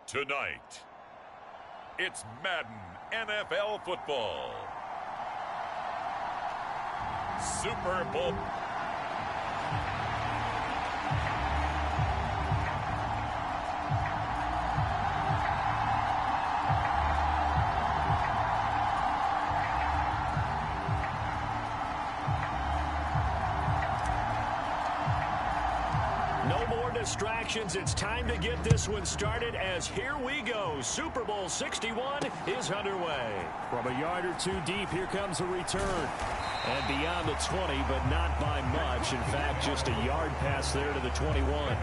Tonight, it's Madden NFL football. Superbowl. Distractions. It's time to get this one started as here we go. Super Bowl 61 is underway. From a yard or two deep, here comes a return. And beyond the 20, but not by much. In fact, just a yard pass there to the 21.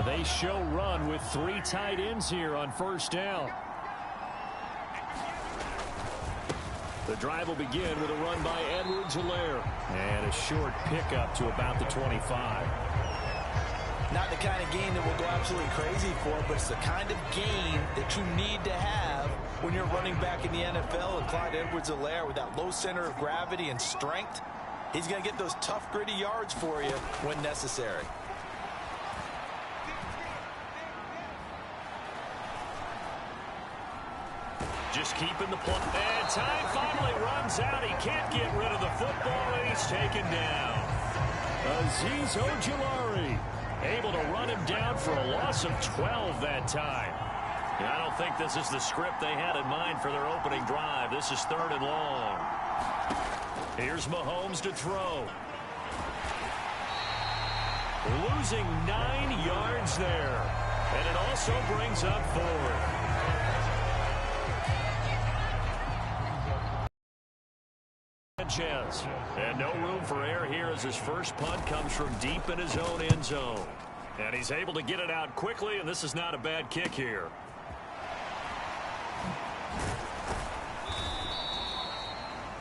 They show run with 3 tight ends here on first down. The drive will begin with a run by Edwards-Helaire. And a short pickup to about the 25. Not the kind of gain that will go absolutely crazy for, but it's the kind of gain that you need to have when you're running back in the NFL. And Clyde Edwards-Helaire, with that low center of gravity and strength, he's going to get those tough, gritty yards for you when necessary. Just keeping the play. And time finally runs out. He can't get rid of the football, and he's taken down. Azeez Ojulari able to run him down for a loss of 12 that time. I don't think this is the script they had in mind for their opening drive. This is 3rd and long. Here's Mahomes to throw. Losing 9 yards there. And it also brings up 4th. And no room for error here as his first punt comes from deep in his own end zone. And he's able to get it out quickly, and this is not a bad kick here.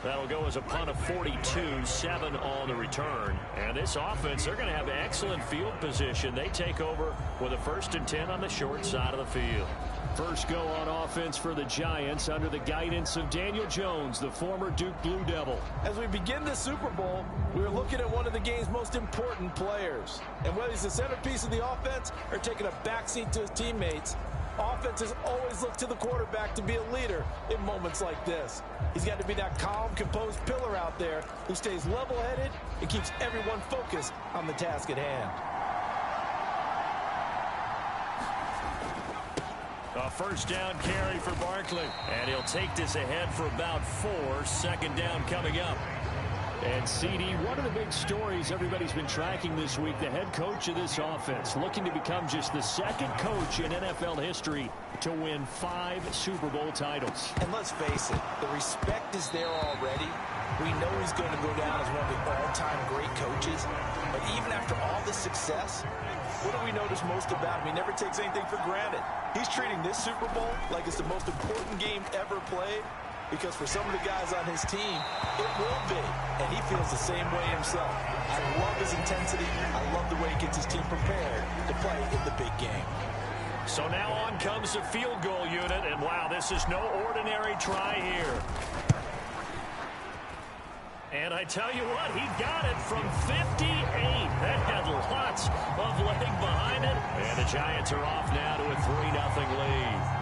That'll go as a punt of 42, 7 on the return. And this offense, they're going to have excellent field position. They take over with a 1st and 10 on the short side of the field. First go on offense for the Giants under the guidance of Daniel Jones, the former Duke Blue Devil. As we begin the Super Bowl, we're looking at one of the game's most important players. And whether he's the centerpiece of the offense or taking a backseat to his teammates, offenses always look to the quarterback to be a leader in moments like this. He's got to be that calm, composed pillar out there who stays level-headed and keeps everyone focused on the task at hand. A first down carry for Barkley. And he'll take this ahead for about 4. 2nd down coming up. And CD, one of the big stories everybody's been tracking this week, the head coach of this offense, looking to become just the 2nd coach in NFL history to win 5 Super Bowl titles. And let's face it, the respect is there already. We know he's going to go down as one of the all-time great coaches. But even after all the success, what do we notice most about him? He never takes anything for granted. He's treating this Super Bowl like it's the most important game ever played, because for some of the guys on his team, it will be. And he feels the same way himself. I love his intensity. I love the way he gets his team prepared to play in the big game. So now on comes the field goal unit, and wow, this is no ordinary try here. And I tell you what, he got it from 58. That had lots of leg behind it. And the Giants are off now to a 3-0 lead.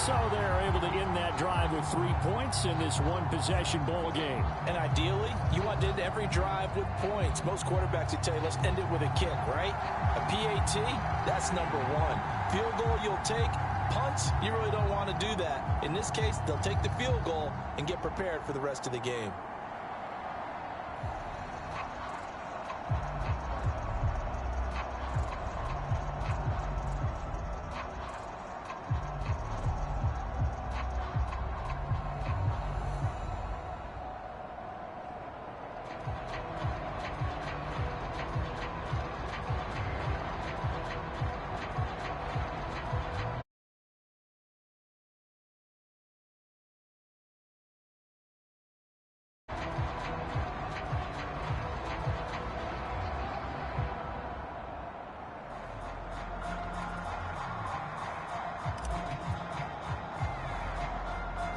So they're able to end that drive with 3 points in this one-possession ball game. And ideally, you want to end every drive with points. Most quarterbacks would tell you, let's end it with a kick, right? A PAT, that's number one. Field goal you'll take. Punts, you really don't want to do that. In this case, they'll take the field goal and get prepared for the rest of the game.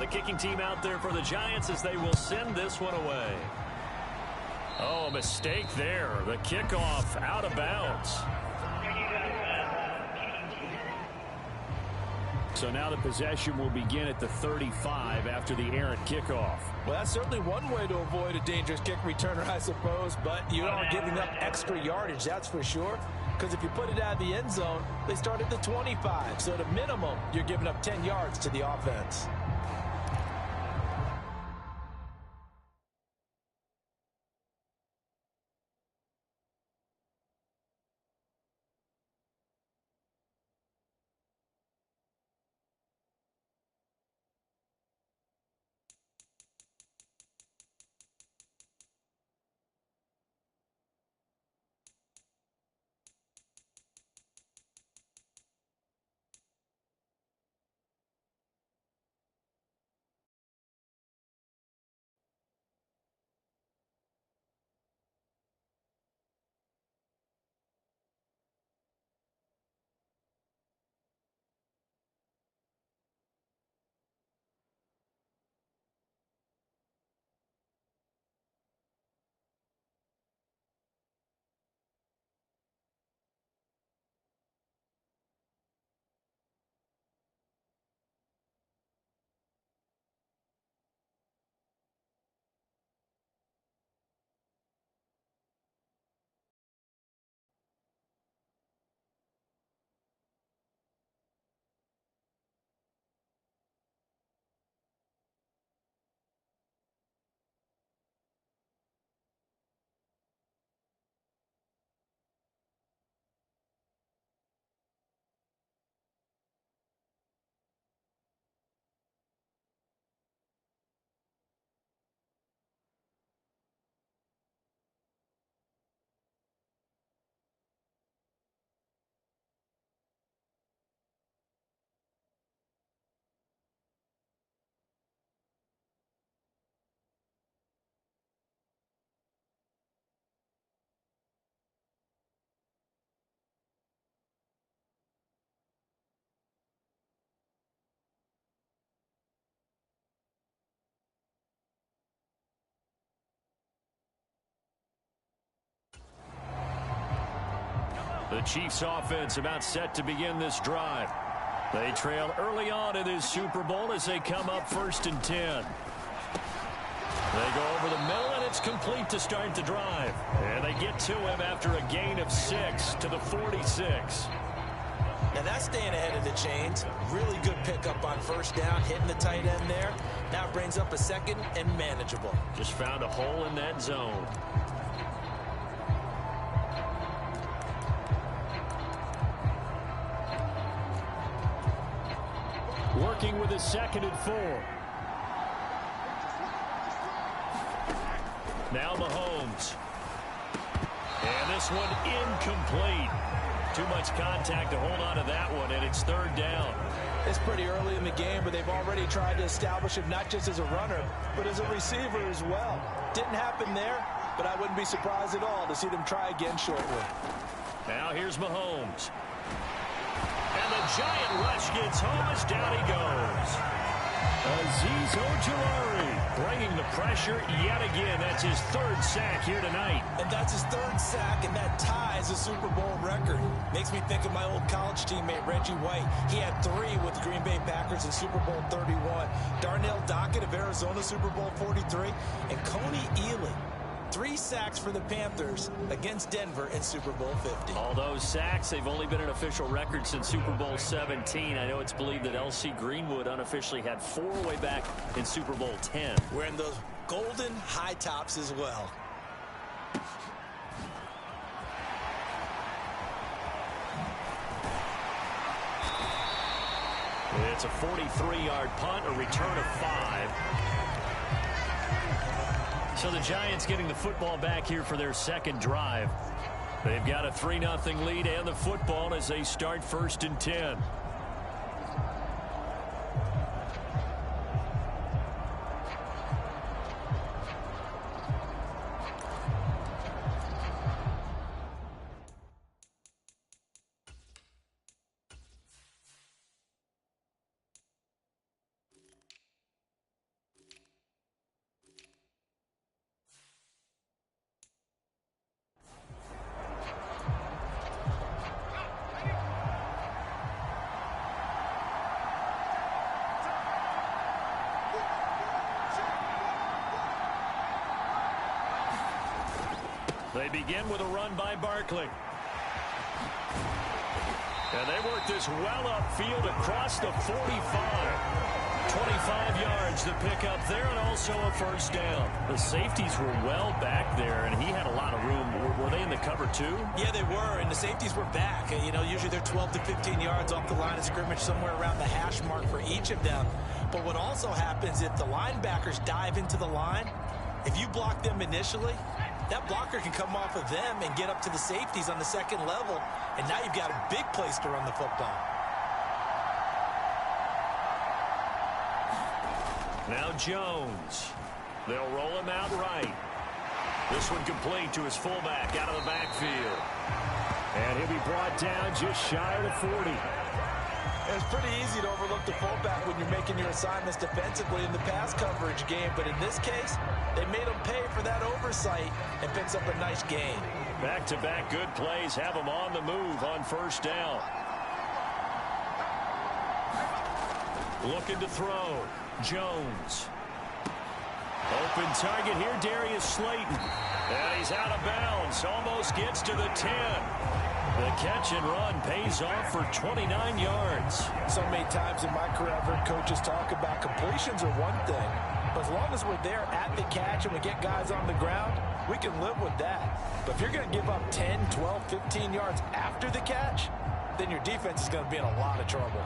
The kicking team out there for the Giants as they will send this one away. Oh, a mistake there. The kickoff out of bounds. So now the possession will begin at the 35 after the errant kickoff. Well, that's certainly one way to avoid a dangerous kick returner, I suppose, but you are giving up extra yardage, that's for sure. Because if you put it out of the end zone, they start at the 25. So at a minimum, you're giving up 10 yards to the offense. The Chiefs offense about set to begin this drive. They trail early on in this Super Bowl as they come up 1st and 10. They go over the middle, and it's complete to start the drive. And they get to him after a gain of 6 to the 46. Now that's staying ahead of the chains. Really good pickup on 1st down, hitting the tight end there. Now it brings up a 2nd and manageable. Just found a hole in that zone. Working with a 2nd and 4. Now Mahomes. And this one incomplete. Too much contact to hold on to that one, and it's 3rd down. It's pretty early in the game, but they've already tried to establish him not just as a runner, but as a receiver as well. Didn't happen there, but I wouldn't be surprised at all to see them try again shortly. Now here's Mahomes. And the giant rush gets home as down he goes. Azeez Ojulari bringing the pressure yet again. That's his third sack here tonight. And that's his third sack, and that ties a Super Bowl record. Makes me think of my old college teammate, Reggie White. He had 3 with the Green Bay Packers in Super Bowl 31. Darnell Dockett of Arizona, Super Bowl 43. And Coney Ealy, 3 sacks for the Panthers against Denver in Super Bowl 50. All those sacks, they've only been an official record since Super Bowl 17. I know it's believed that L.C. Greenwood unofficially had 4 way back in Super Bowl 10. Wearing those golden high tops as well. It's a 43-yard punt, a return of 5. So the Giants getting the football back here for their second drive. They've got a 3-0 lead and the football as they start 1st and 10. They begin with a run by Barkley. And they work this well upfield across the 45. 25 yards to pick up there, and also a first down. The safeties were well back there, and he had a lot of room. Were they in the cover too? Yeah, they were, and the safeties were back. You know, usually they're 12 to 15 yards off the line of scrimmage, somewhere around the hash mark for each of them. But what also happens if the linebackers dive into the line, if you block them initially, that blocker can come off of them and get up to the safeties on the second level, and now you've got a big place to run the football. Now Jones. They'll roll him out right. This one complete to his fullback out of the backfield. And he'll be brought down just shy of the 40. It's pretty easy to overlook the fullback when you're making your assignments defensively in the pass coverage game, but in this case, they made him pay for that oversight and picks up a nice gain. Back-to-back good plays have him on the move on first down. Looking to throw. Jones. Open target here, Darius Slayton. And he's out of bounds. Almost gets to the 10. The catch and run pays off for 29 yards. So many times in my career, I've heard coaches talk about completions are one thing. But as long as we're there at the catch and we get guys on the ground, we can live with that. But if you're going to give up 10, 12, 15 yards after the catch, then your defense is going to be in a lot of trouble.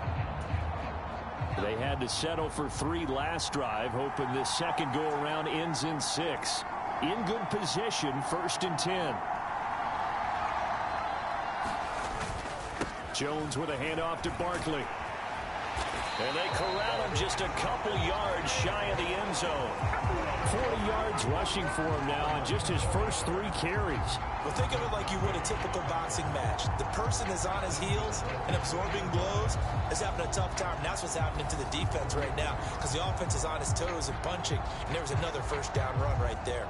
They had to settle for 3 last drive, hoping this second go-around ends in 6. In good position, 1st and 10. Jones with a handoff to Barkley. And they corral him just a couple yards shy of the end zone. 40 yards rushing for him now on just his first 3 carries. Well, think of it like you would a typical boxing match. The person is on his heels and absorbing blows is having a tough time. And that's what's happening to the defense right now because the offense is on his toes and punching. And there was another first down run right there.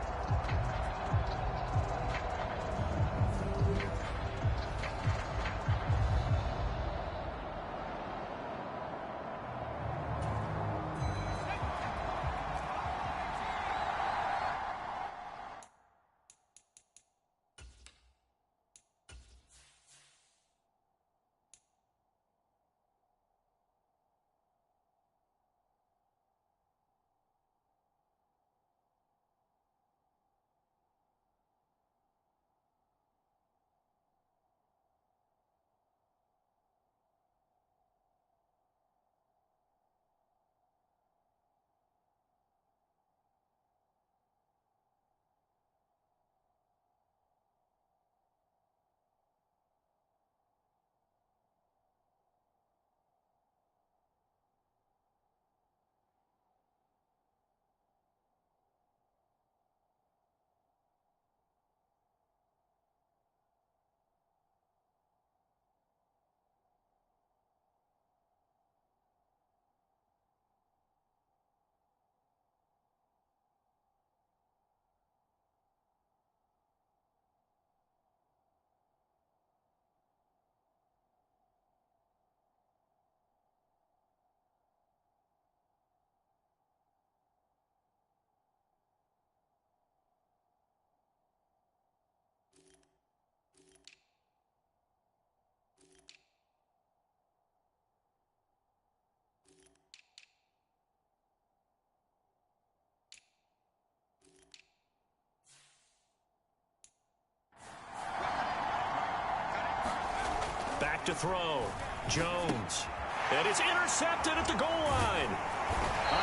to throw. Jones. And it's intercepted at the goal line.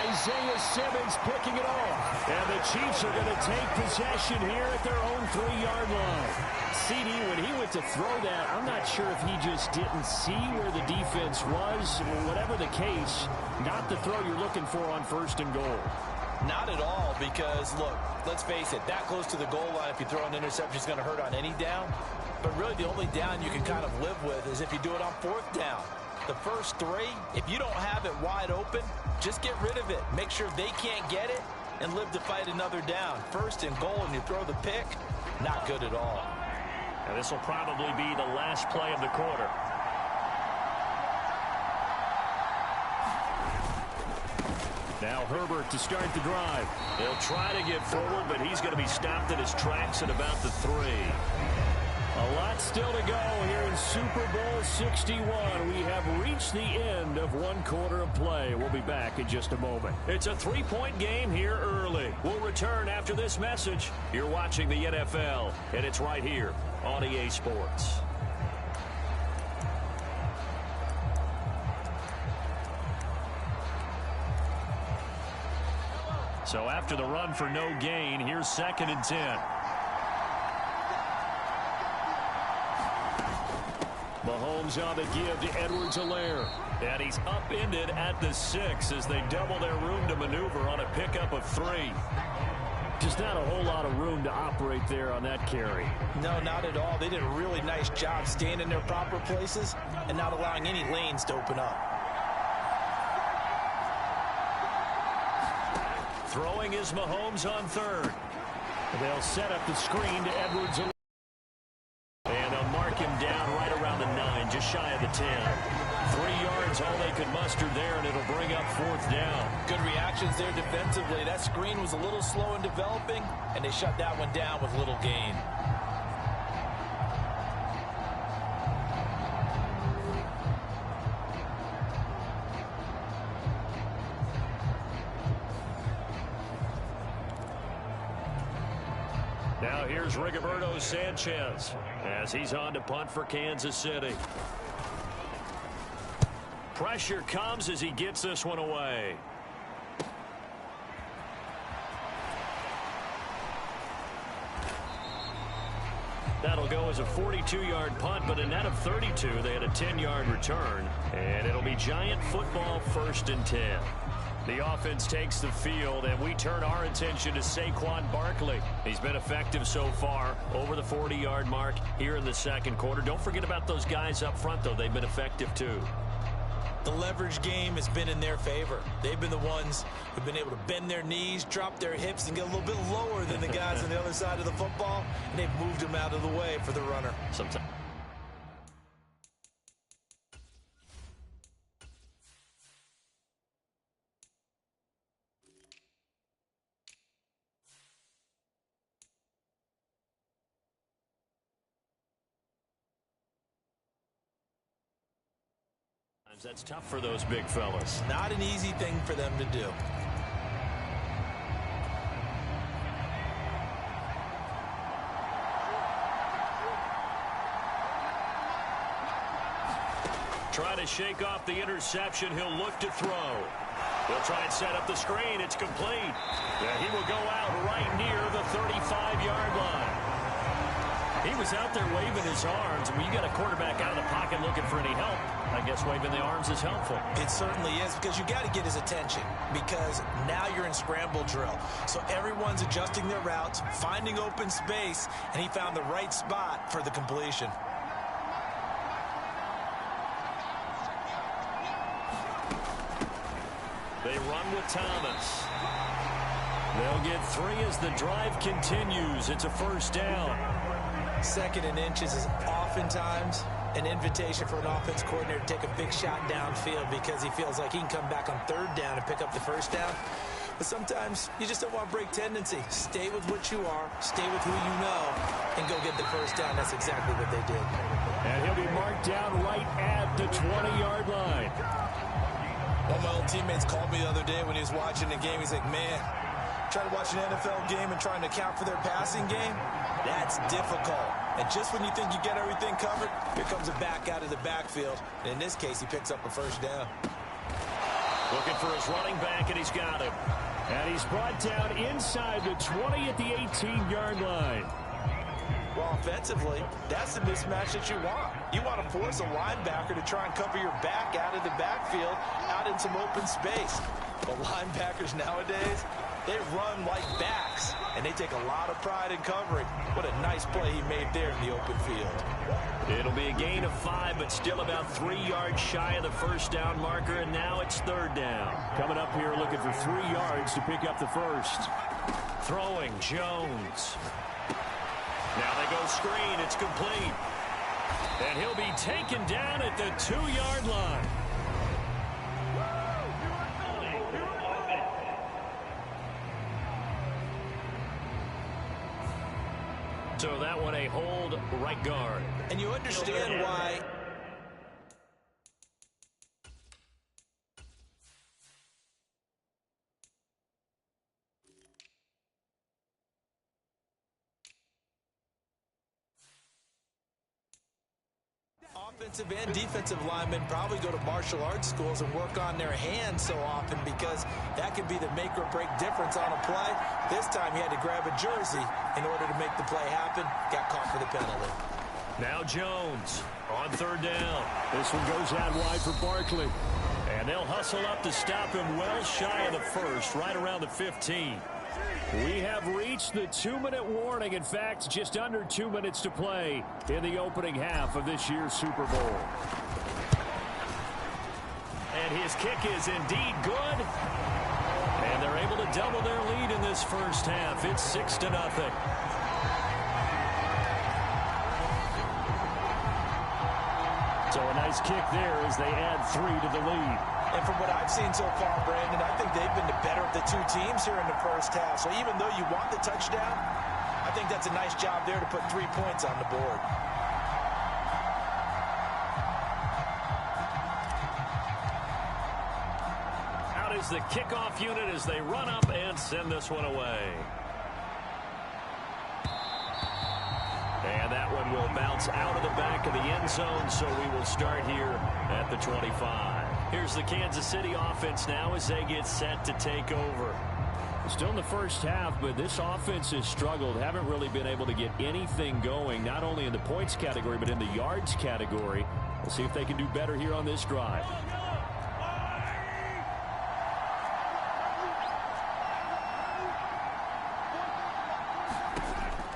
Isaiah Simmons picking it off. And the Chiefs are going to take possession here at their own 3-yard line. CD, when he went to throw that, I'm not sure if he just didn't see where the defense was. Whatever the case, not the throw you're looking for on 1st and goal. Not at all, because, look, let's face it, that close to the goal line, if you throw an interception, is going to hurt on any down. But really, the only down you can kind of live with is if you do it on 4th down. The first 3, if you don't have it wide open, just get rid of it. Make sure they can't get it and live to fight another down. 1st and goal, and you throw the pick, not good at all. And this will probably be the last play of the quarter. Now Herbert to start the drive. They'll try to get forward, but he's going to be stopped in his tracks at about the 3. A lot still to go here in Super Bowl 61. We have reached the end of 1 quarter of play. We'll be back in just a moment. It's a 3-point game here early. We'll return after this message. You're watching the NFL, and it's right here on EA Sports. So after the run for no gain, here's 2nd and 10. Mahomes on the give to Edwards-Helaire. And he's upended at the 6 as they double their room to maneuver on a pickup of 3. Just not a whole lot of room to operate there on that carry. No, not at all. They did a really nice job staying in their proper places and not allowing any lanes to open up. Throwing is Mahomes on 3rd. They'll set up the screen to Edwards-Helaire. And they'll mark him down right around the 9, just shy of the 10. 3 yards, all they could muster there, and it'll bring up 4th down. Good reactions there defensively. That screen was a little slow in developing, and they shut that one down with little gain. Now here's Rigoberto Sanchez as he's on to punt for Kansas City. Pressure comes as he gets this one away. That'll go as a 42-yard punt, but a net of 32. They had a 10-yard return, and it'll be Giant football 1st and 10. The offense takes the field, and we turn our attention to Saquon Barkley. He's been effective so far, over the 40-yard mark here in the 2nd quarter. Don't forget about those guys up front, though. They've been effective, too. The leverage game has been in their favor. They've been the ones who've been able to bend their knees, drop their hips, and get a little bit lower than the guys on the other side of the football, and they've moved them out of the way for the runner. Sometimes. That's tough for those big fellas. Not an easy thing for them to do. Try to shake off the interception. He'll look to throw. He'll try and set up the screen. It's complete. Yeah, he will go out right near the 35-yard line. He was out there waving his arms. When you got a quarterback out of the pocket looking for any help, I guess waving the arms is helpful. It certainly is, because you got to get his attention, because now you're in scramble drill. So everyone's adjusting their routes, finding open space, and he found the right spot for the completion. They run with Thomas. They'll get 3 as the drive continues. It's a 1st down. 2nd and inches is oftentimes an invitation for an offense coordinator to take a big shot downfield because he feels like he can come back on 3rd down and pick up the 1st down. But sometimes you just don't want to break tendency. Stay with what you are, stay with who you know, and go get the 1st down. That's exactly what they did. And he'll be marked down right at the 20-yard line. One of my old teammates called me the other day when he was watching the game. He's like, man, Try to watch an NFL game and trying to account for their passing game? That's difficult. And just when you think you get everything covered, here comes a back out of the backfield. And in this case, he picks up a first down. Looking for his running back, and he's got him. And he's brought down inside the 20 at the 18-yard line. Well, offensively, that's the mismatch that you want. You want to force a linebacker to try and cover your back out of the backfield, out in some open space. But linebackers nowadays, they run like backs, and they take a lot of pride in covering. What a nice play he made there in the open field. It'll be a gain of 5, but still about 3 yards shy of the first down marker, and now it's third down. Coming up here looking for 3 yards to pick up the first. Throwing, Jones. Now they go screen. It's complete. And he'll be taken down at the 2-yard line. So that one a hold, right guard. And you understand why... offensive and defensive linemen probably go to martial arts schools and work on their hands so often, because that can be the make or break difference on a play. This time he had to grab a jersey in order to make the play happen. Got caught for the penalty. Now Jones on third down. This one goes out wide for Barkley. And they'll hustle up to stop him well shy of the first, right around the 15. We have reached the 2-minute warning. In fact, just under 2 minutes to play in the opening half of this year's Super Bowl. And his kick is indeed good. And they're able to double their lead in this first half. It's 6-0. So a nice kick there as they add 3 to the lead. And from what I've seen so far, Brandon, I think they've been the better of the two teams here in the first half. So even though you want the touchdown, I think that's a nice job there to put 3 points on the board. Out is the kickoff unit as they run up and send this one away. And that one will bounce out of the back of the end zone, so we will start here at the 25. Here's the Kansas City offense now as they get set to take over. Still in the first half, but this offense has struggled. Haven't really been able to get anything going, not only in the points category, but in the yards category. We'll see if they can do better here on this drive.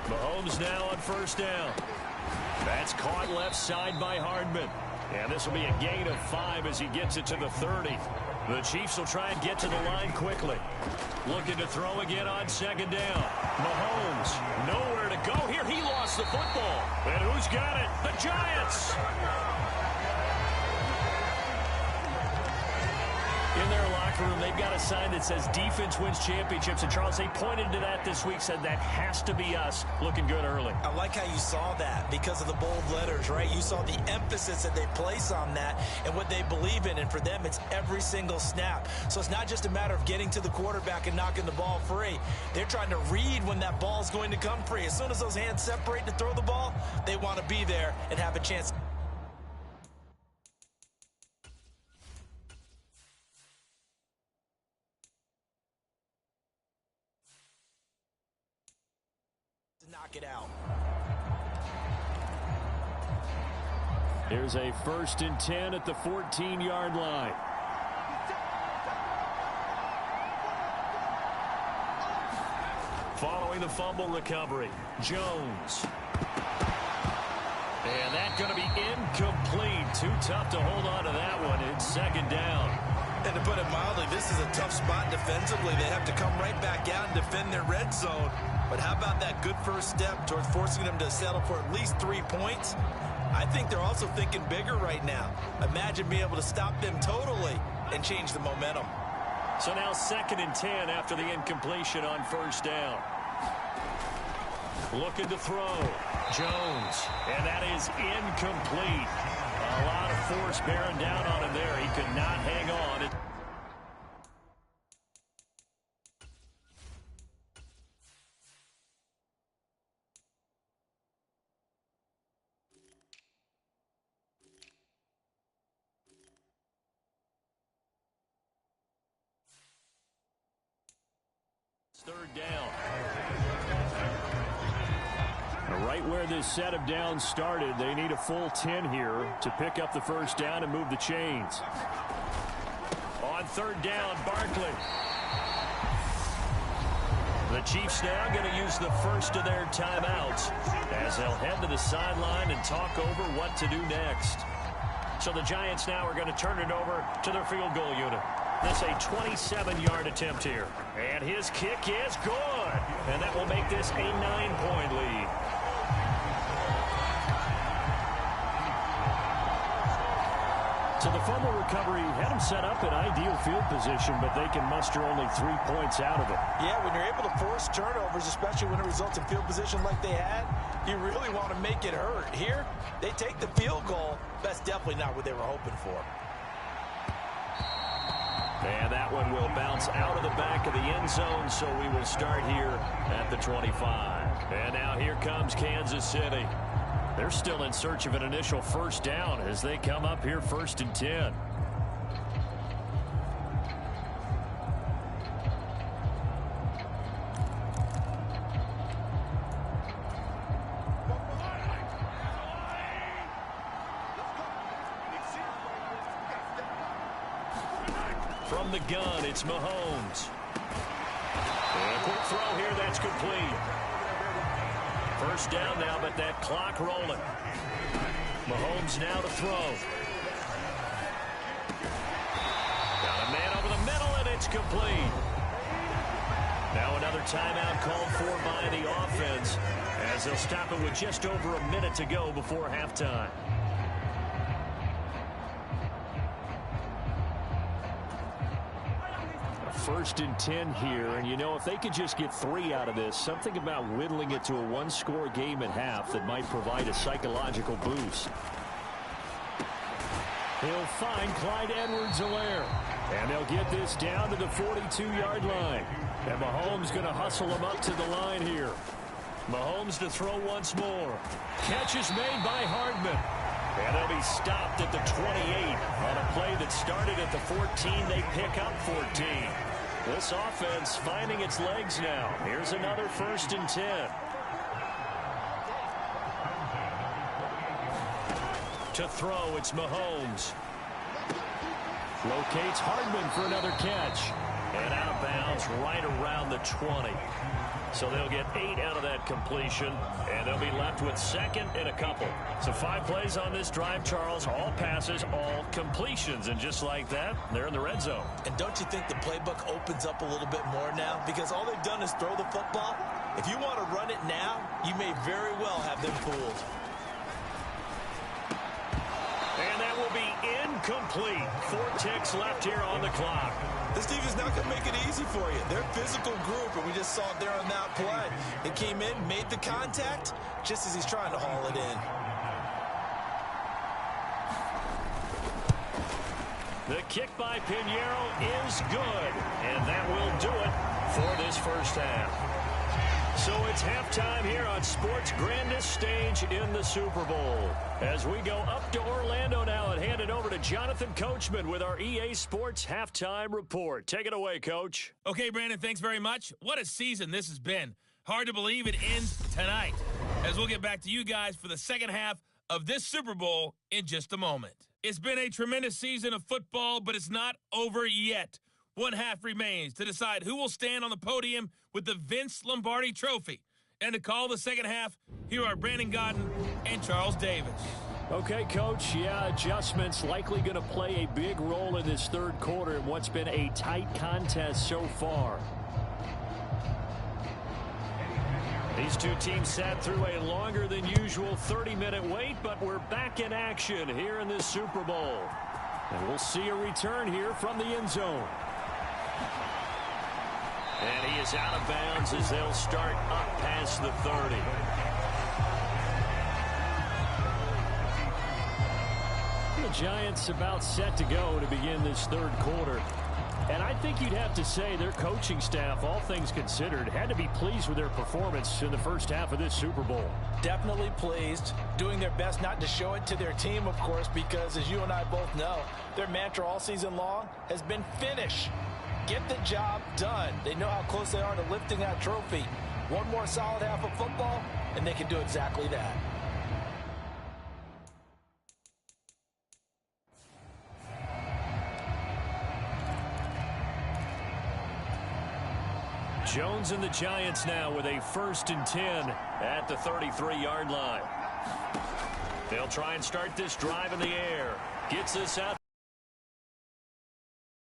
Mahomes now on first down. That's caught left side by Hardman. And this will be a gain of 5 as he gets it to the 30. The Chiefs will try and get to the line quickly. Looking to throw again on second down. Mahomes, nowhere to go here. He lost the football. And who's got it? The Giants. In their locker room, they've got a sign that says defense wins championships. And Charles, they pointed to that this week, said that has to be us. Looking good early. I like how you saw that because of the bold letters, right? You saw the emphasis that they place on that and what they believe in. And for them, it's every single snap. So it's not just a matter of getting to the quarterback and knocking the ball free. They're trying to read when that ball is going to come free. As soon as those hands separate to throw the ball, they want to be there and have a chance. Knock it out. Here's a 1st and 10 at the 14-yard line. Following the fumble recovery, Jones. And that's going to be incomplete. Too tough to hold on to that one. It's second down. And to put it mildly, this is a tough spot defensively. They have to come right back out and defend their red zone. But how about that good first step towards forcing them to settle for at least 3 points? I think they're also thinking bigger right now. Imagine being able to stop them totally and change the momentum. So now 2nd and 10 after the incompletion on first down. Looking to throw. Jones. And that is incomplete. A lot of force bearing down on him there. He could not hang on. Third down. Right where this set of downs started, they need a full 10 here to pick up the first down and move the chains. On third down, Barkley. The Chiefs now going to use the first of their timeouts as they'll head to the sideline and talk over what to do next. So the Giants now are going to turn it over to their field goal unit. This a 27-yard attempt here. And his kick is good. And that will make this a 9-point lead. So the fumble recovery had them set up in ideal field position, but they can muster only 3 points out of it. Yeah, when you're able to force turnovers, especially when it results in field position like they had, you really want to make it hurt. Here, they take the field goal. That's definitely not what they were hoping for. And that one will bounce out of the back of the end zone, so we will start here at the 25. And now here comes Kansas City. They're still in search of an initial first down as they come up here 1st and 10. From the gun, it's Mahomes. And a quick throw here, that's complete. First down now, but that clock rolling. Mahomes now to throw. Got a man over the middle, and it's complete. Now another timeout called for by the offense as they'll stop it with just over a minute to go before halftime. First and 10 here, and you know, if they could just get 3 out of this, something about whittling it to a one-score game at half that might provide a psychological boost. He'll find Clyde Edwards-Helaire, and they'll get this down to the 42-yard line. And Mahomes going to hustle him up to the line here. Mahomes to throw once more. Catch is made by Hardman. And they'll be stopped at the 28 on a play that started at the 14. They pick up 14. This offense finding its legs now. Here's another 1st and 10. To throw, it's Mahomes. Locates Hardman for another catch. And out of bounds right around the 20. So they'll get 8 out of that completion, and they'll be left with 2nd and a couple. So 5 plays on this drive, Charles. All passes, all completions. And just like that, they're in the red zone. And don't you think the playbook opens up a little bit more now? Because all they've done is throw the football. If you want to run it now, you may very well have them fooled. And that will be incomplete. 4 ticks left here on the clock. This team is not going to make it easy for you. They're a physical group, and we just saw it there on that play. It came in, made the contact, just as he's trying to haul it in. The kick by Pinheiro is good, and that will do it for this first half. So it's halftime here on sports' grandest stage in the Super Bowl. As we go up to Orlando now and hand it over to Jonathan Coachman with our EA Sports Halftime Report. Take it away, Coach. Okay, Brandon, thanks very much. What a season this has been. Hard to believe it ends tonight, as we'll get back to you guys for the second half of this Super Bowl in just a moment. It's been a tremendous season of football, but it's not over yet. One half remains to decide who will stand on the podium with the Vince Lombardi Trophy. And to call the second half, here are Brandon Godden and Charles Davis. Okay, Coach, adjustments likely going to play a big role in this third quarter in what's been a tight contest so far. These two teams sat through a longer than usual 30-minute wait, but we're back in action here in this Super Bowl. And we'll see a return here from the end zone. And he is out of bounds as they'll start up past the 30. The Giants about set to go to begin this third quarter. And I think you'd have to say their coaching staff, all things considered, had to be pleased with their performance in the first half of this Super Bowl. Definitely pleased, doing their best not to show it to their team, of course, because as you and I both know, their mantra all season long has been finish. get the job done. They know how close they are to lifting that trophy. One more solid half of football, and they can do exactly that. Jones and the Giants now with a 1st and 10 at the 33-yard line. They'll try and start this drive in the air. Gets this out.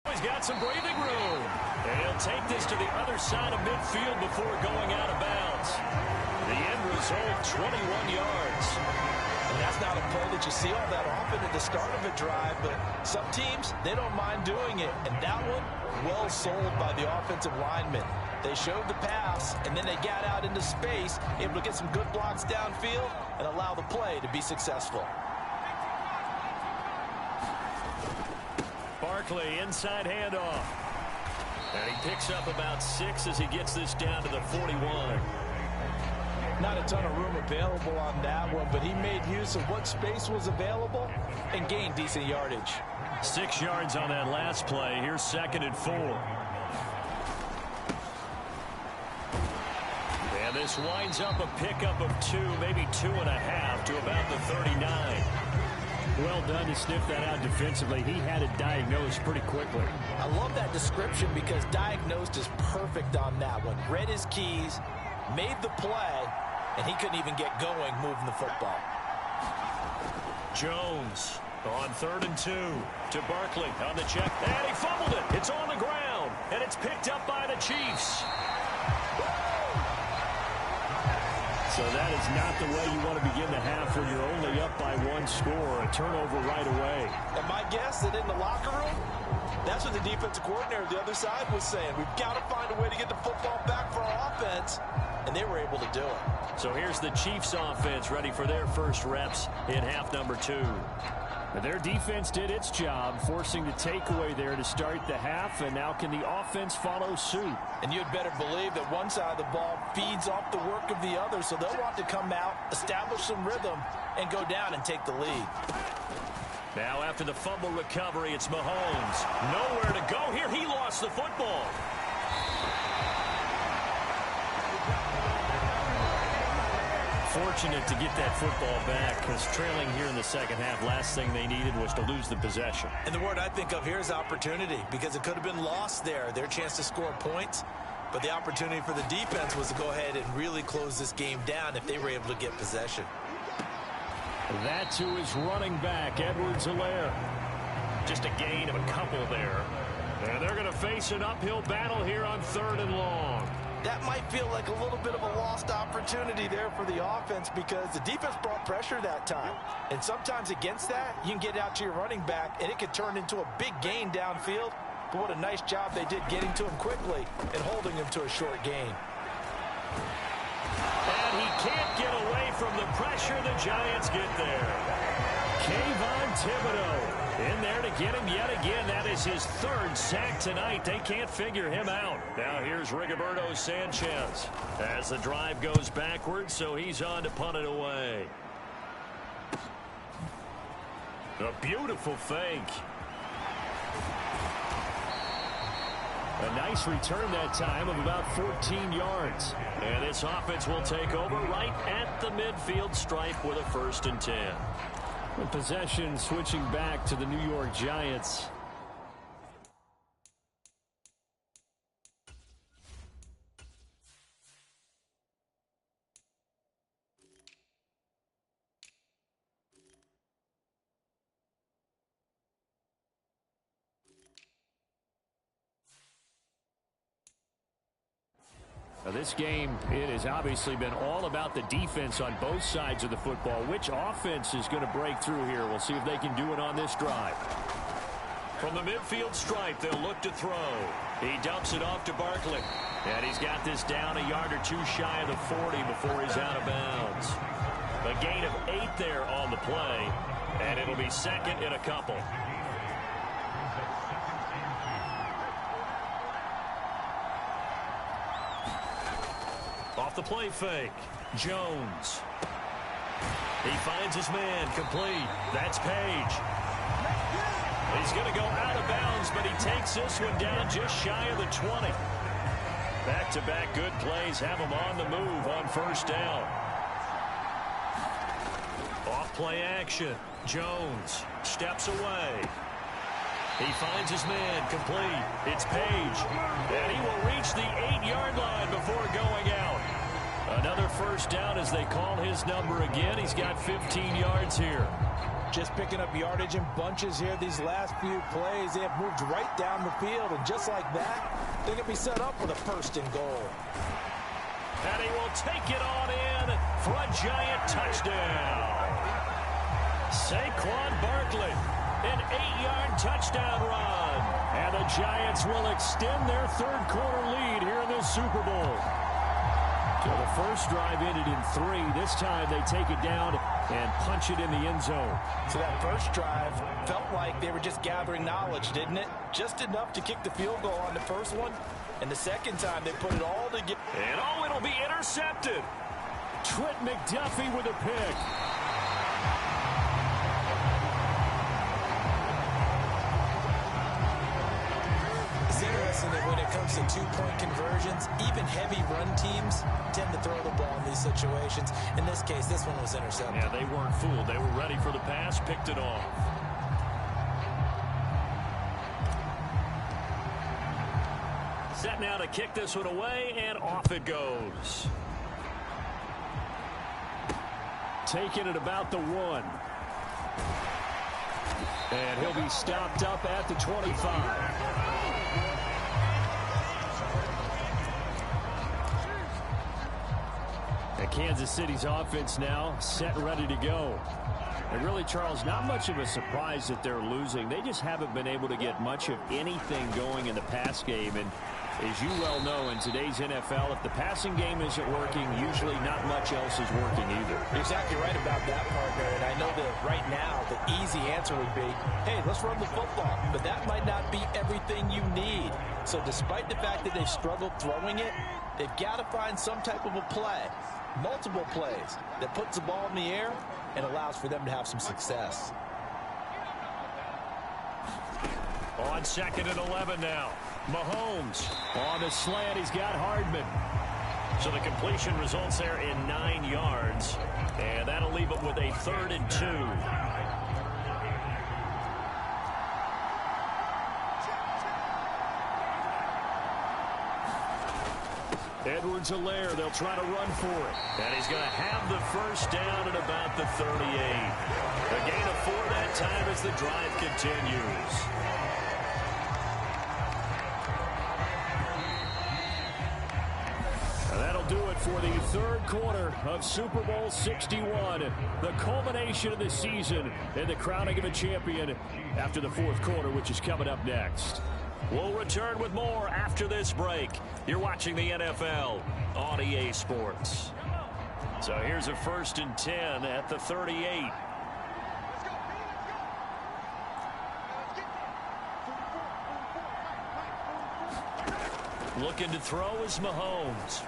He's got some breathing room. And he'll take this to the other side of midfield before going out of bounds. The end result, 21 yards. And that's not a play that you see all that often at the start of a drive, but some teams, they don't mind doing it. And that one, well sold by the offensive lineman. They showed the pass, and then they got out into space, able to get some good blocks downfield and allow the play to be successful. Barkley, inside handoff. And he picks up about 6 as he gets this down to the 41. Not a ton of room available on that one, but he made use of what space was available and gained decent yardage. 6 yards on that last play. Here's 2nd and 4. And this winds up a pickup of 2, maybe 2.5 to about the 39. Well done to sniff that out defensively. He had it diagnosed pretty quickly. I love that description because diagnosed is perfect on that one. Read his keys, made the play, and he couldn't even get going moving the football. Jones on 3rd and 2 to Barkley on the check. And he fumbled it. It's on the ground, and it's picked up by the Chiefs. So that is not the way you want to begin the half when you're only up by 1 score. A turnover right away. And my guess that in the locker room, that's what the defensive coordinator the other side was saying. We've got to find a way to get the football back for our offense. And they were able to do it. So here's the Chiefs offense ready for their first reps in half number 2. Their defense did its job, forcing the takeaway there to start the half, and now can the offense follow suit? And you'd better believe that one side of the ball feeds off the work of the other, so they'll want to come out, establish some rhythm, and go down and take the lead. Now after the fumble recovery, it's Mahomes. Nowhere to go here. He lost the football. Fortunate to get that football back because trailing here in the second half, last thing they needed was to lose the possession. And the word I think of here is opportunity because it could have been lost there, their chance to score points. But the opportunity for the defense was to go ahead and really close this game down if they were able to get possession. That to his running back, Edwards-Helaire. Just a gain of a couple there. And they're going to face an uphill battle here on 3rd and long. That might feel like a little bit of a lost opportunity there for the offense because the defense brought pressure that time. And sometimes against that, you can get out to your running back, and it could turn into a big gain downfield. But what a nice job they did getting to him quickly and holding him to a short gain. And he can't get away from the pressure. The Giants get there. Kayvon Thibodeau in there to get him yet again. That is his 3rd sack tonight. They can't figure him out. Now here's Rigoberto Sanchez as the drive goes backwards, so he's on to punt it away. A beautiful fake. A nice return that time of about 14 yards. And this offense will take over right at the midfield stripe with a 1st and 10. The possession switching back to the New York Giants. Now this game, it has obviously been all about the defense on both sides of the football. Which offense is going to break through here? We'll see if they can do it on this drive. From the midfield stripe, they'll look to throw. He dumps it off to Barkley. And he's got this down a yard or 2 shy of the 40 before he's out of bounds. A gain of 8 there on the play. And it'll be 2nd and a couple. Off the play fake, Jones. He finds his man complete. That's Page. He's going to go out of bounds, but he takes this one down just shy of the 20. Back-to-back good plays have him on the move on first down. Off-play action. Jones steps away. He finds his man complete. It's Page. And he will reach the 8-yard line before going out. Another first down as they call his number again. He's got 15 yards here. Just picking up yardage in bunches here these last few plays. They have moved right down the field, and just like that, they can be set up with a first and goal. And he will take it on in for a giant touchdown. Saquon Barkley, an 8-yard touchdown run. And the Giants will extend their third-quarter lead here in this Super Bowl. So the first drive ended in 3. This time they take it down and punch it in the end zone. So that first drive felt like they were just gathering knowledge, didn't it? Just enough to kick the field goal on the first one. And the second time they put it all together. And oh, it'll be intercepted. Trent McDuffie with a pick. It's interesting that when it comes to two-point conversions, even heavy run teams tend to throw the ball in these situations. In this case, this one was intercepted. Yeah, they weren't fooled. They were ready for the pass, picked it off. Set now to kick this one away, and off it goes. Taking it about the 1. And he'll be stopped up at the 25. Kansas City's offense now set and ready to go. And really, Charles, not much of a surprise that they're losing. They just haven't been able to get much of anything going in the pass game. And as you well know, in today's NFL, if the passing game isn't working, usually not much else is working either. You're exactly right about that, partner. And I know that right now the easy answer would be, hey, let's run the football. But that might not be everything you need. So despite the fact that they've struggled throwing it, they've got to find some type of a play. Multiple plays that puts the ball in the air and allows for them to have some success. On 2nd and 11 now. Mahomes on the slant. He's got Hardman. So the completion results there in 9 yards. And that'll leave him with a 3rd and 2. Edwards-Helaire, they'll try to run for it. And he's going to have the first down at about the 38. A gain of 4 that time as the drive continues. And that'll do it for the third quarter of Super Bowl 61. The culmination of the season and the crowning of a champion after the fourth quarter, which is coming up next. We'll return with more after this break. You're watching the NFL on EA Sports. So here's a 1st and 10 at the 38. Looking to throw is Mahomes.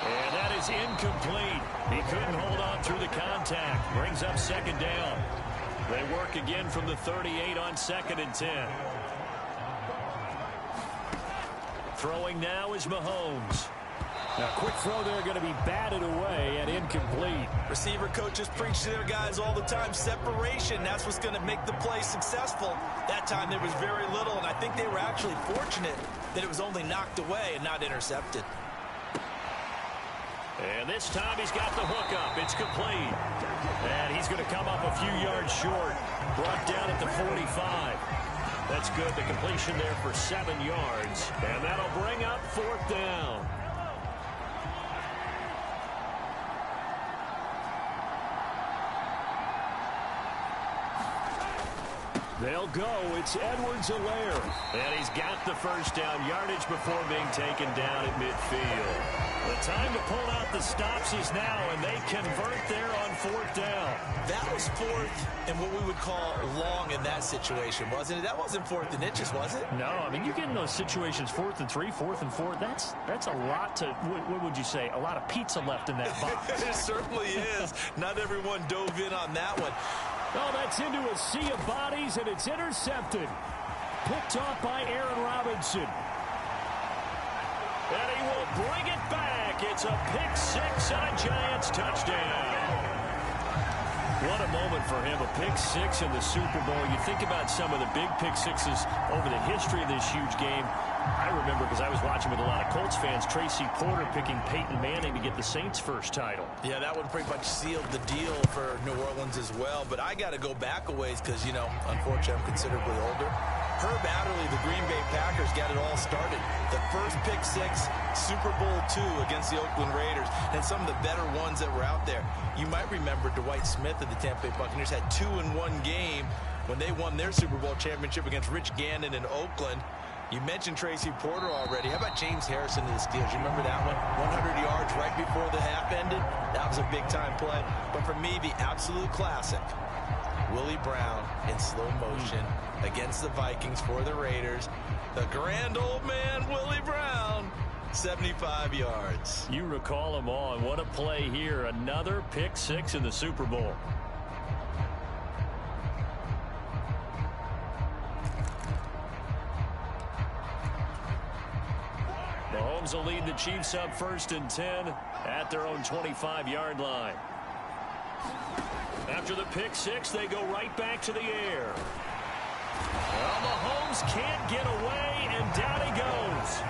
And that is incomplete. He couldn't hold on through the contact. Brings up 2nd down. They work again from the 38 on 2nd and 10. Throwing now is Mahomes. Now, quick throw there going to be batted away and incomplete. Receiver coaches preach to their guys all the time. Separation, that's what's going to make the play successful. That time there was very little, and I think they were actually fortunate that it was only knocked away and not intercepted. And this time he's got the hook up. It's complete. And he's going to come up a few yards short. Brought down at the 45. That's good. The completion there for 7 yards. And that'll bring up 4th down. They'll go. It's Edwards-Helaire. And he's got the first down yardage before being taken down at midfield. The time to pull out the stops is now, and they convert there on 4th down. That was 4th and what we would call long in that situation, wasn't it? That wasn't 4th and inches, was it? No, I mean, you get in those situations 4th and 3, 4th and 4. That's a lot to, what would you say, a lot of pizza left in that box. It certainly is. Not everyone dove in on that one. Oh, that's into a sea of bodies, and it's intercepted. Picked off by Aaron Robinson. And he will bring it back. It's a pick six and a Giants touchdown. What a moment for him, a pick six in the Super Bowl. You think about some of the big pick sixes over the history of this huge game. I remember, because I was watching with a lot of Colts fans, Tracy Porter picking Peyton Manning to get the Saints' first title. Yeah, that one pretty much sealed the deal for New Orleans as well. But I got to go back a ways because, you know, unfortunately I'm considerably older. Herb Adderley, the Green Bay Packers, got it all started. The first pick six, Super Bowl II against the Oakland Raiders, and some of the better ones that were out there. You might remember Dwight Smith of the Tampa Bay Buccaneers had 2 in one game when they won their Super Bowl championship against Rich Gannon in Oakland. You mentioned Tracy Porter already. How about James Harrison of the Steelers? You remember that one? 100 yards right before the half ended? That was a big-time play. But for me, the absolute classic, Willie Brown in slow motion against the Vikings for the Raiders. The grand old man, Willie Brown, 75 yards. You recall them all, and what a play here. Another pick six in the Super Bowl. Mahomes will lead the Chiefs up 1st and 10 at their own 25-yard line. After the pick six, they go right back to the air. Well, Mahomes can't get away, and down he goes.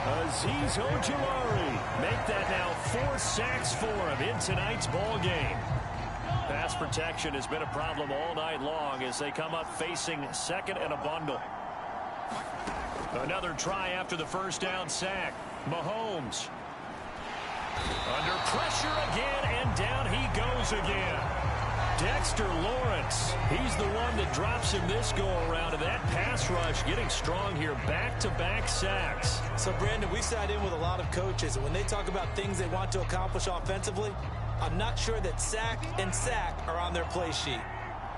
Azeez Ojulari make that now 4 sacks for him in tonight's ball game. Pass protection has been a problem all night long as they come up facing second and a bundle. Another try after the first down sack. Mahomes under pressure again, and down he goes again. Dexter Lawrence, he's the one that drops him this go-around, and that pass rush getting strong here. Back-to-back sacks. So, Brandon, we sat in with a lot of coaches, and when they talk about things they want to accomplish offensively, I'm not sure that sack and sack are on their play sheet.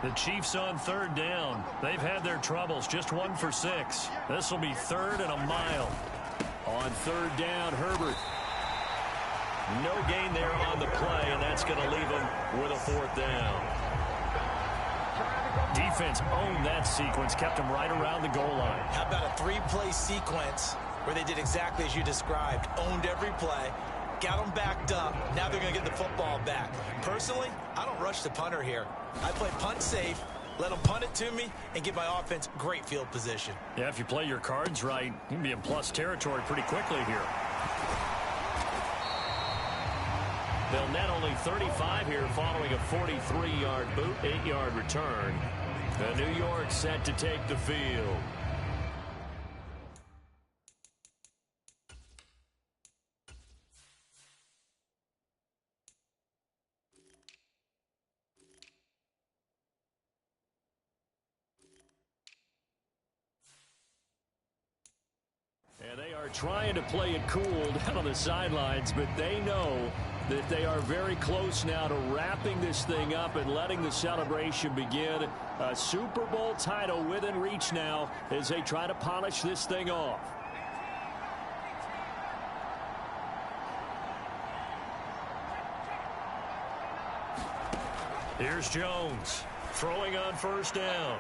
The Chiefs on 3rd down. They've had their troubles, just 1 for 6. This will be 3rd and a mile. On 3rd down, Herbert. No gain there on the play, and that's going to leave them with a 4th down. Defense owned that sequence, kept them right around the goal line. How about a 3-play sequence where they did exactly as you described, owned every play, got them backed up, now they're going to get the football back. Personally, I don't rush the punter here. I play punt safe, let them punt it to me, and give my offense great field position. Yeah, if you play your cards right, you can be in plus territory pretty quickly here. They'll net only 35 here following a 43-yard boot, 8-yard return. And New York set to take the field. And they are trying to play it cool down on the sidelines, but they know that they are very close now to wrapping this thing up and letting the celebration begin. A Super Bowl title within reach now as they try to polish this thing off. Here's Jones throwing on 1st down.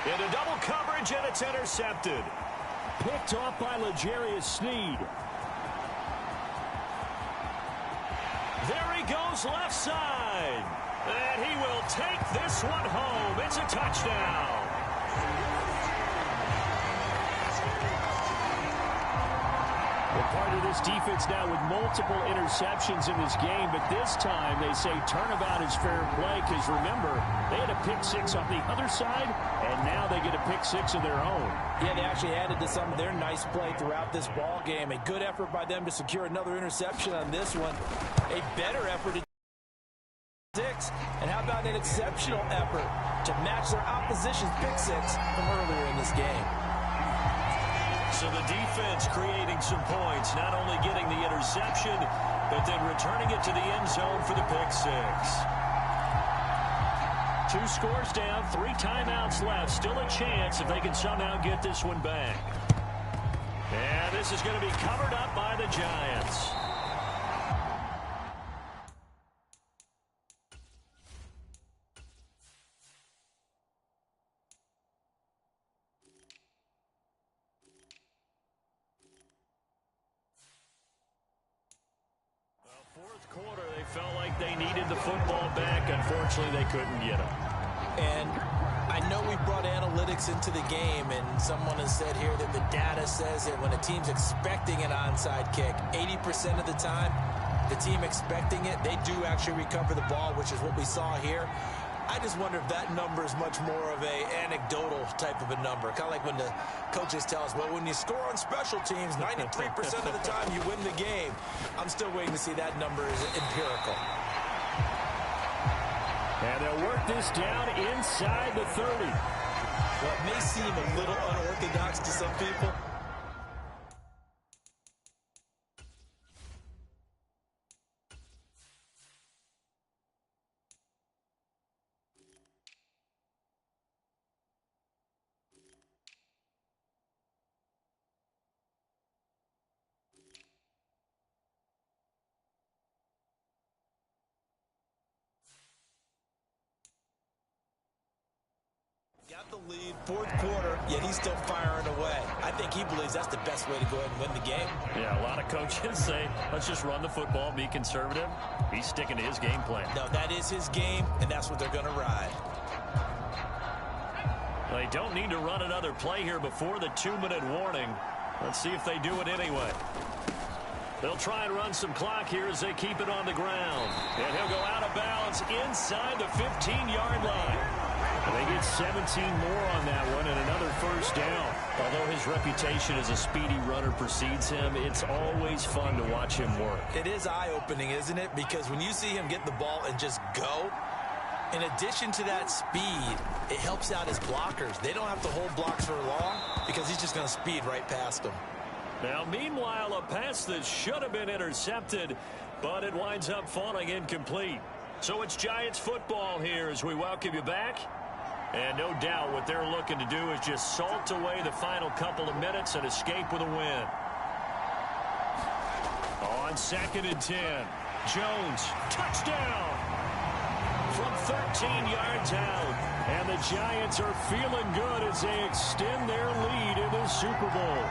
Into double coverage, and it's intercepted. Picked off by L'Jarius Sneed. There he goes left side. And he will take this one home. It's a touchdown. Well, part of this defense now with multiple interceptions in this game, but this time they say turnabout is fair play because, remember, they had a pick six on the other side, and now they get a pick six of their own. Yeah, they actually added to some of their nice play throughout this ball game. A good effort by them to secure another interception on this one. A better effort to six. And how about an exceptional effort to match their opposition's pick six from earlier in this game? So the defense creating some points, not only getting the interception, but then returning it to the end zone for the pick six. 2 scores down, 3 timeouts left. Still a chance if they can somehow get this one back. And this is going to be covered up by the Giants. Fourth quarter, they felt like they needed the football back. Unfortunately, they couldn't get it. And I know we brought analytics into the game, and someone has said here that the data says that when a team's expecting an onside kick, 80% of the time, the team expecting it, they do actually recover the ball, which is what we saw here. I just wonder if that number is much more of a anecdotal type of a number. Kind of like when the coaches tell us, well, when you score on special teams, 93% of the time you win the game. I'm still waiting to see that number is empirical. And they'll work this down inside the 30. Well, it may seem a little unorthodox to some people. Got the lead, fourth quarter, yet he's still firing away. I think he believes that's the best way to go ahead and win the game. Yeah, a lot of coaches say, let's just run the football, be conservative. He's sticking to his game plan. No, that is his game, and that's what they're going to ride. They don't need to run another play here before the 2-minute warning. Let's see if they do it anyway. They'll try and run some clock here as they keep it on the ground. And he'll go out of bounds inside the 15-yard line. They get 17 more on that one and another first down. Although his reputation as a speedy runner precedes him, it's always fun to watch him work. It is eye-opening, isn't it? Because when you see him get the ball and just go, in addition to that speed, it helps out his blockers. They don't have to hold blocks for long because he's just going to speed right past them. Now, meanwhile, a pass that should have been intercepted, but it winds up falling incomplete. So it's Giants football here as we welcome you back. And no doubt what they're looking to do is just salt away the final couple of minutes and escape with a win. On 2nd and 10, Jones, touchdown from 13 yards out. And the Giants are feeling good as they extend their lead in the Super Bowl.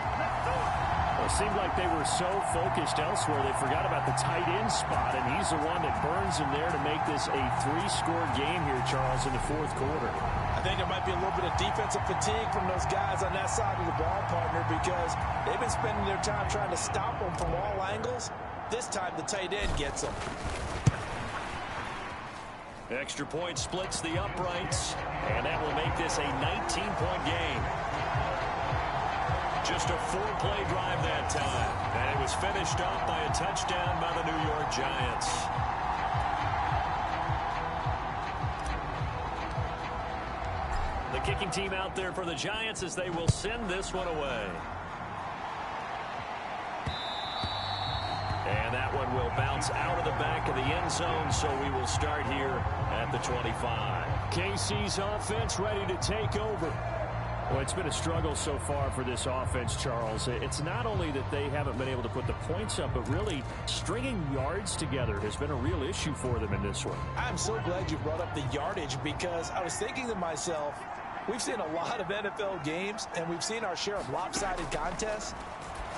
Well, it seemed like they were so focused elsewhere they forgot about the tight end spot, and he's the one that burns them there to make this a 3-score game here, Charles, in the fourth quarter. I think there might be a little bit of defensive fatigue from those guys on that side of the ball, partner, because they've been spending their time trying to stop them from all angles. This time the tight end gets them. Extra point splits the uprights, and that will make this a 19-point game. Just a 4-play drive that time, and it was finished off by a touchdown by the New York Giants. The kicking team out there for the Giants as they will send this one away. And that one will bounce out of the back of the end zone, so we will start here at the 25. KC's offense ready to take over. Well, it's been a struggle so far for this offense, Charles. It's not only that they haven't been able to put the points up, but really stringing yards together has been a real issue for them in this one. I'm so glad you brought up the yardage because I was thinking to myself, we've seen a lot of NFL games, and we've seen our share of lopsided contests.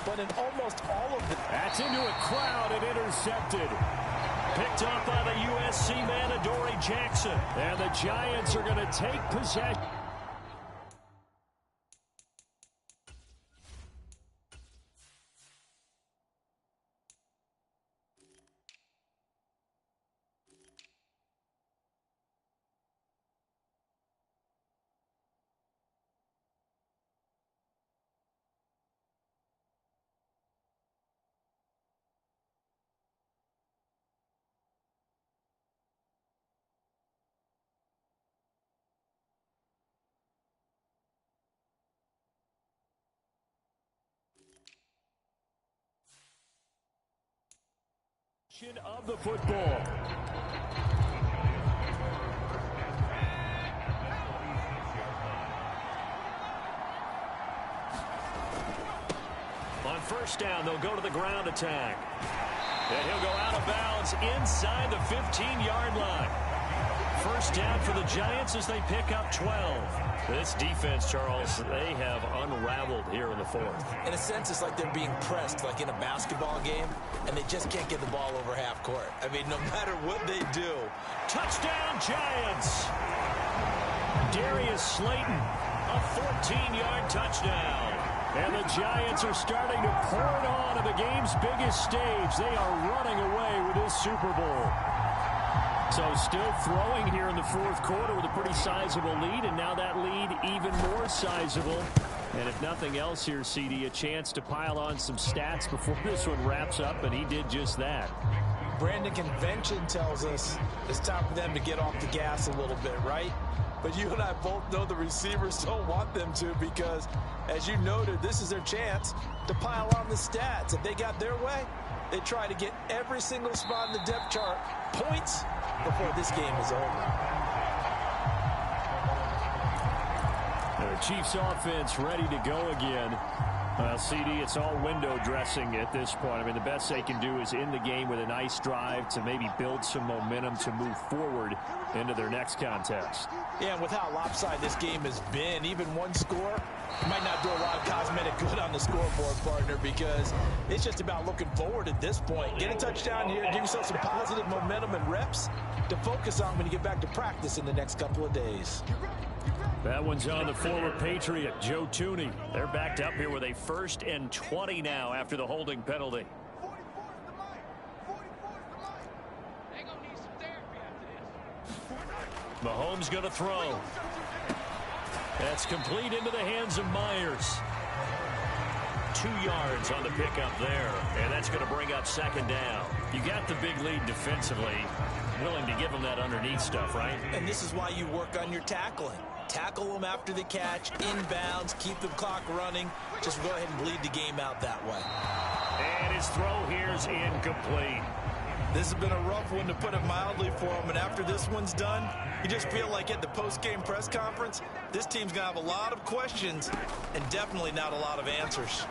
But in almost all of them... That's into a crowd and intercepted. Picked off by the USC man, Adoree Jackson. And the Giants are going to take possession. Of the football. On first down, they'll go to the ground attack. And he'll go out of bounds inside the 15-yard line. first down for the Giants as they pick up 12. This defense, Charles, they have unraveled here in the fourth. In a sense, it's like they're being pressed, like in a basketball game, and they just can't get the ball over half court. I mean, no matter what they do. Touchdown, Giants! Darius Slayton, a 14-yard touchdown. And the Giants are starting to pour it on at the game's biggest stage. They are running away with this Super Bowl. So still throwing here in the fourth quarter with a pretty sizable lead, and now that lead even more sizable. And if nothing else here, CD, a chance to pile on some stats before this one wraps up, and he did just that. Brandon, convention tells us it's time for them to get off the gas a little bit, right? But you and I both know the receivers don't want them to because, as you noted, this is their chance to pile on the stats. If they got their way, they try to get every single spot in the depth chart points before this game is over. The Chiefs offense ready to go again. Well, CD, it's all window dressing at this point. I mean, the best they can do is end the game with a nice drive to maybe build some momentum to move forward into their next contest. Yeah, and with how lopsided this game has been, even one score might not do a lot of cosmetic good on the scoreboard, partner, because it's just about looking forward at this point. Get a touchdown here, give yourself some positive momentum and reps to focus on when you get back to practice in the next couple of days. That one's on the former Patriot, Joe Thuney. They're backed up here with a 1st and 20 now after the holding penalty. Mahomes going to throw. That's complete into the hands of Myers. 2 yards on the pickup there, and that's going to bring up 2nd down. You got the big lead defensively. Willing to give them that underneath stuff, right? And this is why you work on your tackling. Tackle them after the catch, inbounds, keep the clock running. Just go ahead and bleed the game out that way. And his throw here's incomplete. This has been a rough one, to put it mildly, for him. And after this one's done, you just feel like at the post-game press conference, this team's going to have a lot of questions and definitely not a lot of answers.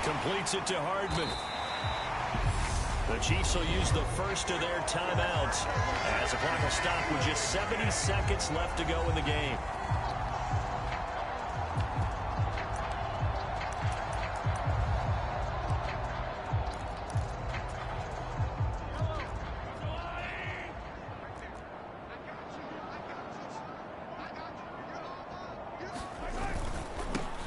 Completes it to Hardman. The Chiefs will use the first of their timeouts as the clock will stop with just 70 seconds left to go in the game.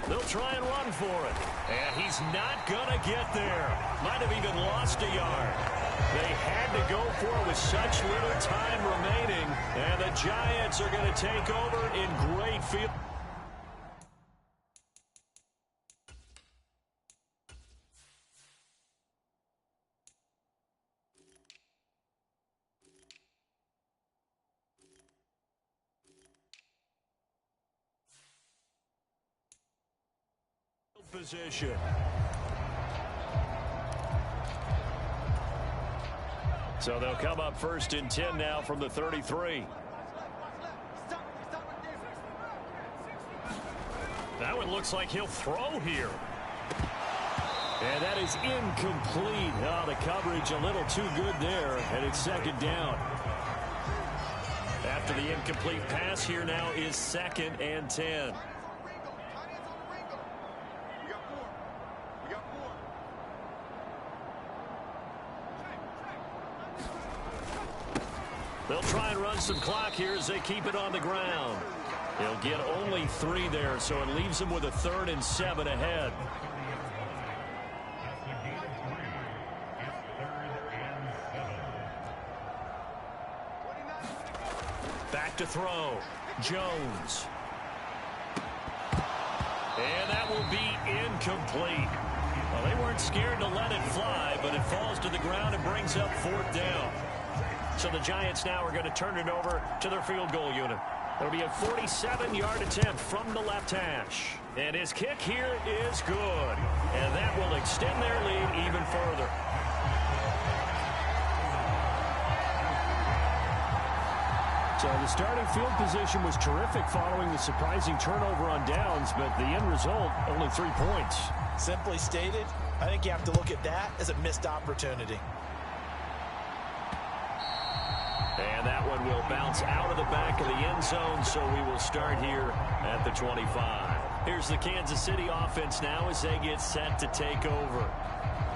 They'll try and run for it. And he's not going to get there. Might have even lost a yard. They had to go for it with such little time remaining. And the Giants are going to take over in great field position. So they'll come up 1st and 10 now from the 33. That one looks like he'll throw here. And that is incomplete. Oh, the coverage a little too good there, and it's 2nd down. After the incomplete pass, here now is 2nd and 10. They'll try and run some clock here as they keep it on the ground. They'll get only 3 there, so it leaves them with a 3rd and 7 ahead. Back to throw. Jones. And that will be incomplete. Well, they weren't scared to let it fly, but it falls to the ground and brings up 4th down. So the Giants now are going to turn it over to their field goal unit. It'll be a 47-yard attempt from the left hash. And his kick here is good. And that will extend their lead even further. So the starting field position was terrific following the surprising turnover on downs, but the end result, only 3 points. Simply stated, I think you have to look at that as a missed opportunity. And And that one will bounce out of the back of the end zone, so we will start here at the 25. Here's the Kansas City offense now as they get set to take over.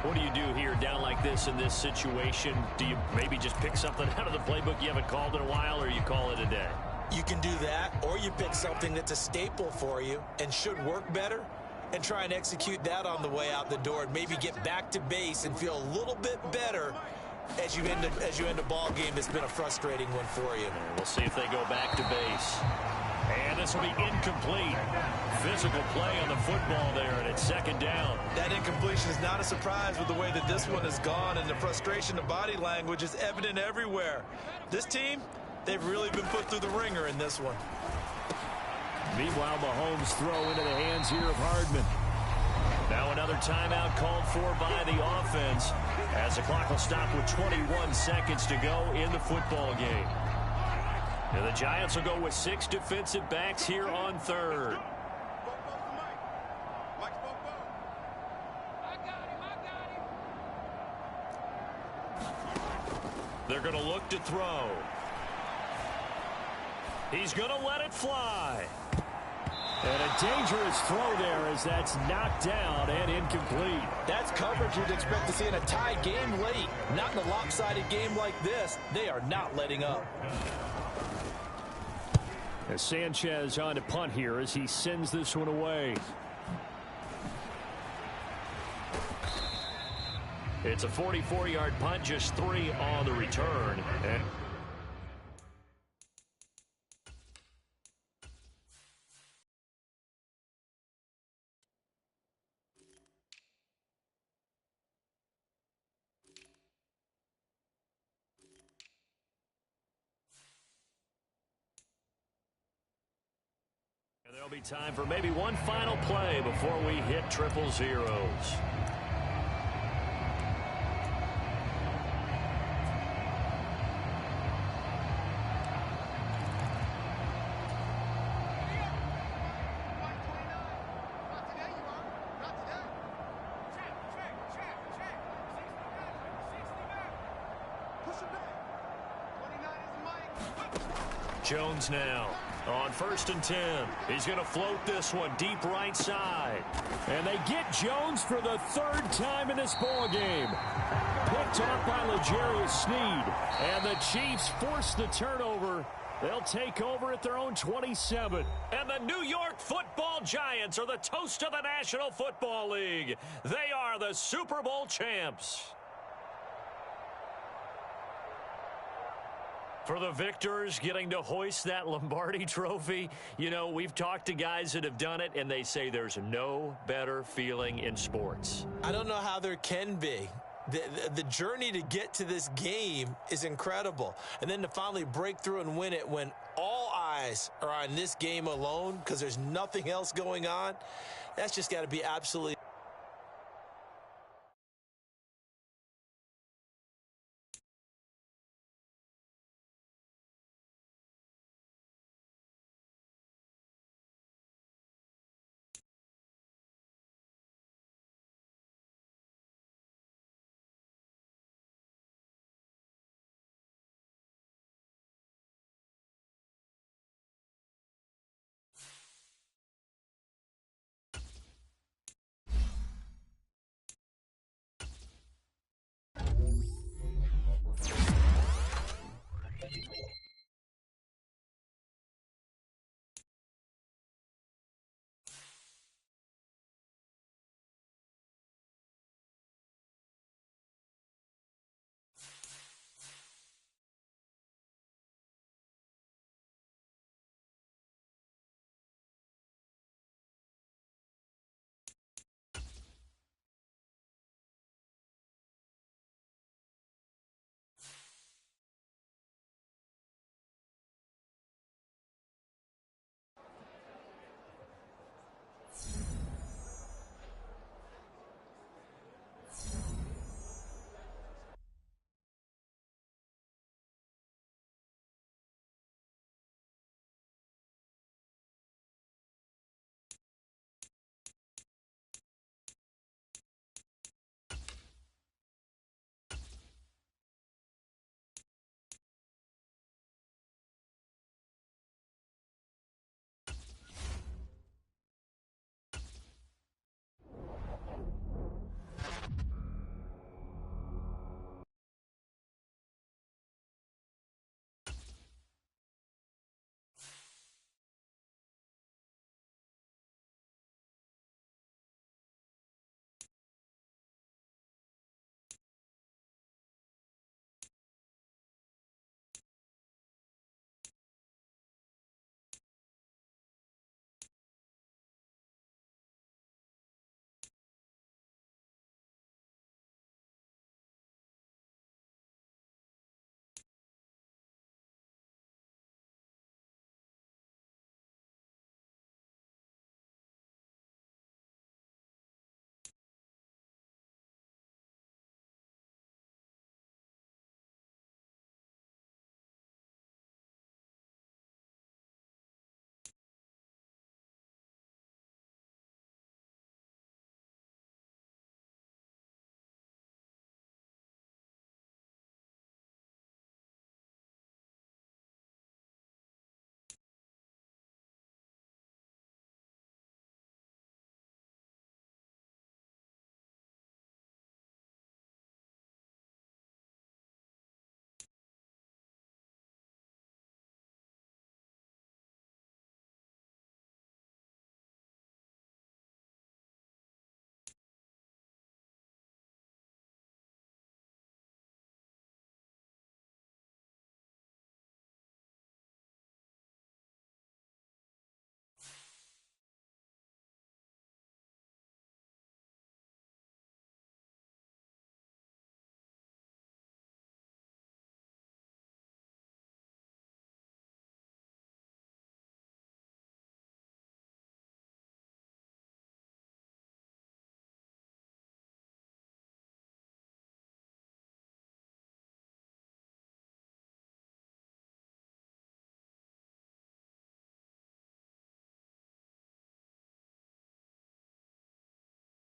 What do you do here down like this in this situation? Do you maybe just pick something out of the playbook you haven't called in a while, or you call it a day? You can do that, or you pick something that's a staple for you and should work better and try and execute that on the way out the door and maybe get back to base and feel a little bit better as you end a ball game that's been a frustrating one for you. We'll see if they go back to base. And this will be incomplete. Physical play on the football there, and it's second down. That incompletion is not a surprise with the way that this one has gone, and the frustration of body language is evident everywhere. This team, they've really been put through the ringer in this one. Meanwhile, Mahomes throw into the hands here of Hardman. Now another timeout called for by the offense as the clock will stop with 21 seconds to go in the football game. And the Giants will go with 6 defensive backs here on third. They're going to look to throw. He's going to let it fly. And a dangerous throw there as that's knocked down and incomplete. That's coverage you'd expect to see in a tie game late. Not in a lopsided game like this. They are not letting up. As Sanchez on to punt here as he sends this one away. It's a 44-yard punt, just 3 on the return. And there'll be time for maybe one final play before we hit triple zeros. Jones now on 1st and 10. He's going to float this one deep right side. And they get Jones for the 3rd time in this ball game. Picked off by L'Jarius Sneed. And the Chiefs force the turnover. They'll take over at their own 27. And the New York Football Giants are the toast of the National Football League. They are the Super Bowl champs. For the victors getting to hoist that Lombardi trophy, you know, we've talked to guys that have done it, and they say there's no better feeling in sports. I don't know how there can be. The journey to get to this game is incredible. And then to finally break through and win it when all eyes are on this game alone because there's nothing else going on, that's just got to be absolutely